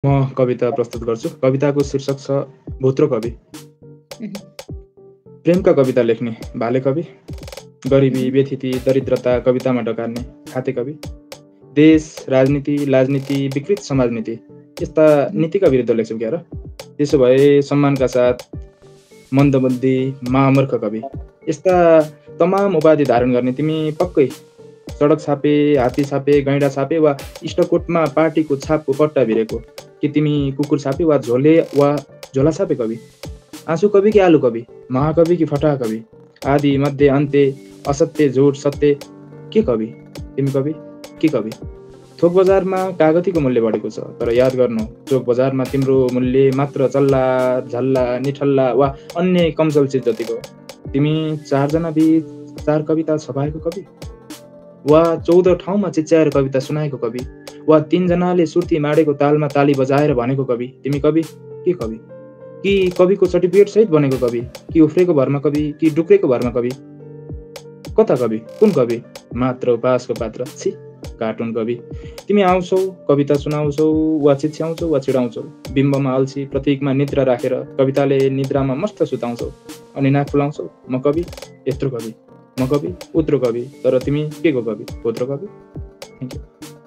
म कविता प्रस्तुत गर्छु। कविताको शीर्षक छ भूत र कवि। प्रेमका कविता लेख्ने भाले कवि, गरिबी, व्यथिति, दरिद्रता कवितामा डकार्ने खाते कवि, देश, राजनीति, लाजनीति, विकृत समाजनीति यस्ता नीतिका विरुद्ध लेख्छौ क्या र? त्यसो भए सम्मानका साथ मन्दबुद्धि, महामूर्ख कवि यस्ता तमाम उपाधि धारण गर्ने तिमी पक्कै सडक छापे, हात्ती छापे, गैँडा छापे वा इष्टकोटमा पार्टीको छापको पट्टा भिरेको कि तिमी कुकुर छापे वा झोला छापे कवि? आँसु कवि कि आलु कवि? महाकवि कि फटाहा कवि? आदि मध्य अन्त्य, असत्य झुट सत्य के कवि? तिमी कवि के कवि? थोक बजारमा कागतीको मूल्य बढेको छ, तर याद गर्नु चोक बजारमा तिम्रो मूल्य मात्र चल्ला, झल्ला, निठल्ला वा अन्य कमजोर चिज जतिको। तिमी 4 जना बीच 4 कविता छपाएको कवि? वा 14 ठाउँमा चिच्याएर कविता सुनाएको कवि? वा 3 जनाले सुर्ती माडेको तालमा ताली बजाएर भनेको कवि? तिमी कवि के कवि? कि कविको सर्टिफिकेट सहित बनेको कवि? कि उफ्रेको भरमा कवि? कि डुक्रेको भरमा कवि? कता कवि? कुन कवि? मात्र उपासको पात्र, छी कार्टुन कवि। तिमी आउँछौ, कविता सुनाउँछौ वा चिच्याउँछौ वा चिडाउँछौ, बिम्बमा अल्छी, प्रतीकमा निद्रा राखेर कविताले निद्रामा मस्त सुताउँछौ अनि नाक फुलाउँछौ। म कवि, यत्रो कवि, म कवि, उत्रो कवि, तर तिमी के को कवि? भूत र कवि? Thank you.